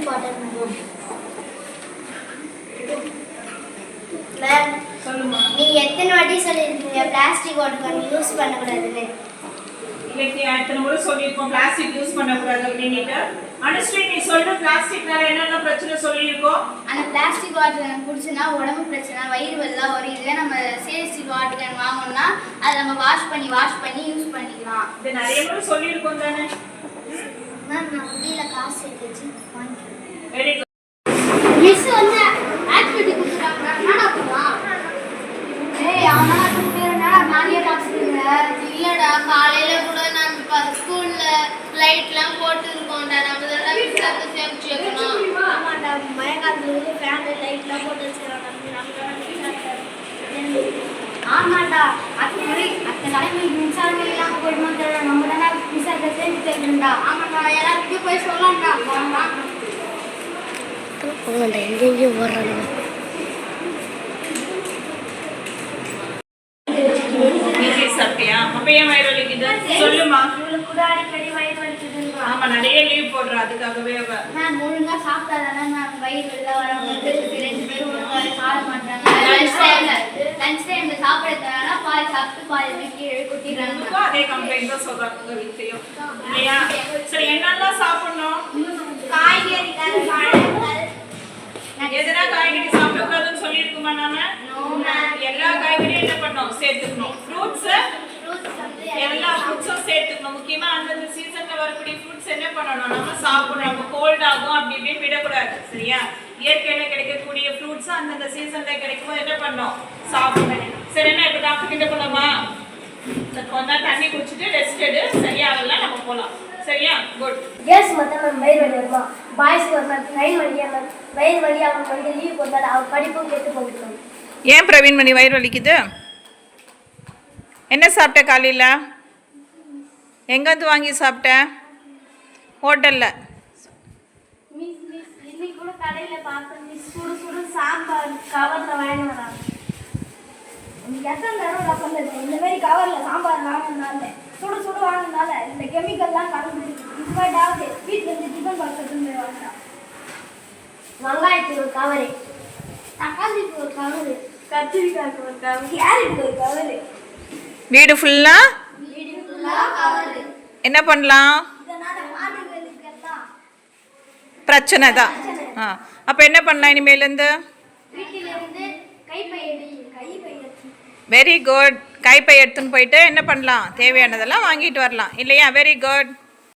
Important ma'am. சொல்லுமா. நீங்க எத்தனை வாட்டி சொல்லிருக்கீங்க பிளாஸ்டிக் வாட்டர் கேன் யூஸ் பண்ண கூடாதுன்னு? இன்னைக்கு எத்தனை முறை சொல்லிருக்கோம் பிளாஸ்டிக் யூஸ் பண்ண கூடாது அப்படினிட்டு. அனுஸ்ரீ நீ சொல்ற பிளாஸ்டிக்னால என்னென்ன பிரச்சனை சொல்லிருக்கோம்? அந்த பிளாஸ்டிக் வாட்டர் கேன் குடிச்சனா உடம்பு பிரச்சனை, வயிறு வலிலாம் வரும். இதுவே நம்ம சிஎஸ்டி வாட்டர் கேன் வாங்கணும்னா அதை நம்ம வாஷ் பண்ணி யூஸ் பண்ணிக்கலாம். இது நிறைய முறை சொல்லிருக்கோம் தானே மேம். நான் வெளியில காசு சேர்த்து வச்சு வாங்கிக்கிறேன். Very good. மிஸ் வந்து ஆக்டிவிட்டி கொடுத்துட்டாங்க. என்னடா பண்ணலாம்? ஏய் அவனா கூப்பிடுறேன்னா நானே பாத்துறேன். இல்லடா காலையில கூட நம்ம ஸ்கூல்ல லைட்லாம் போட்டு இருக்கோம்டா. நம்ம இதெல்லாம் மிஸ்ஸாக்கு சேமிச்சு வைக்கணும். ஆமாடா மழைக்காலத்துல ஃபேன் லைட்லாம் போட்டு வச்சிருக்காங்க. ஆமாண்டா அத்தனை தலைமுறைக்கு மின்சாரம் இல்லாம போயிடுமா தெரியல. நம்ம தானே மின்சாரத்தை சேமிச்சு வைக்கணும்டா. ஆமாண்டா எல்லாருக்கும் போய் சொல்லலாம்டா. எங்கெங்கேயும் ஓடுறாங்க. சாப்பிட்டியா? அப்ப ஏன் வயிறு வலிக்குது சொல்லுமா. கூட அடிக்கடி வயிறு வலிக்குதுன்றா. ஆமா நிறைய லீவ் போடுற அதுக்காகவே நான் ஒழுங்கா சாப்பிட்டாதானே நான் வயிறு வெளில வராம ரெண்டு பேரும் ஒழுங்கா சாப்பிட மாட்டாங்க. லஞ்ச் டைம்ல சாப்பிடுறதுனால பால் சாப்பிட்டு பால் கீழே கொட்டிடுறாங்க. அதே கம்ப்ளைண்ட் தான் சொல்றாங்க வீட்லயும் இல்லையா? சரி என்னெல்லாம் சாப்பிடணும்? காய்கறிகள், பழங்கள். எதனா காய்கறி சாப்பிடக்கூடாதுன்னு சொல்லியிருக்குமா நாம? எல்லா காய்கறியும் என்ன பண்ணணும் சேர்த்துக்கணும். ஃப்ரூட்ஸ் எல்லா ஃப்ரூட்ஸும் சேர்த்துக்கணும். முக்கியமா அந்தந்த சீசன்ல வரக்கூடிய ஃப்ரூட்ஸ் என்ன பண்ணணும் நம்ம சாப்பிடணும். நம்ம கோல்ட் ஆகும் அப்படி இப்படின்னு விடக்கூடாது சரியா? இயற்கையில கிடைக்கக்கூடிய ஃப்ரூட்ஸ் அந்தந்த சீசன்ல கிடைக்கும்போது என்ன பண்ணணும் சாப்பிடணும். சரி என்ன இப்போ டாக்டர் கிட்ட போலாமா? கொஞ்ச தண்ணி குடிச்சிட்டு ரெஸ்ட் எடு. சரியாகலாம் நம்ம போலாம் சரியா? குட். கேர்ள்ஸ் மட்டும் மேம் வயிறு வலி வருமா? பாய்ஸ்க்கு ஒரு மேம் வயிறு வலியாக வந்து லீவ் போட்டால் அவர் படிப்பும் கெட்டு போயிட்டு. ஏன் பிரவீன் மணி வயிறு வலிக்குது? என்ன சாப்பிட்ட காலையில்? எங்கேருந்து வாங்கி சாப்பிட்ட? ஹோட்டலில்? இன்னைக்கு கூட கடையில் பார்த்தேன் மிஸ். சுடு சுடு சாம்பார் கவரில் வாங்கி வராங்க. இன்னைக்கு எத்தனை தடவை சொன்னது இந்த மாதிரி கவரில் சாம்பார் வாங்கினால சுடு சுடு வாங்கினால இந்த கெமிக்கல்லாம் கலந்துருக்கு. இது மாதிரியாவது வீட்டில் இருந்து டிஃபன் பாக்ஸ் எடுத்துன்னு போய் வாங்கினா. வெங்காயத்துக்கு ஒரு கவரு, தக்காளிக்கு ஒரு கவரு, கத்திரிக்காய்க்கு ஒரு கவரு, கேரட்டுக்கு ஒரு கவரு. வீடு ஃபுல்லாக என்ன பண்ணலாம்? பிரச்சனை தான். அப்போ என்ன பண்ணலாம் இனிமேலேருந்து? Very good. கைப்பை எடுத்துன்னு போயிட்டு என்ன பண்ணலாம்? தேவையானதெல்லாம் வாங்கிட்டு வரலாம் இல்லையா? Very good.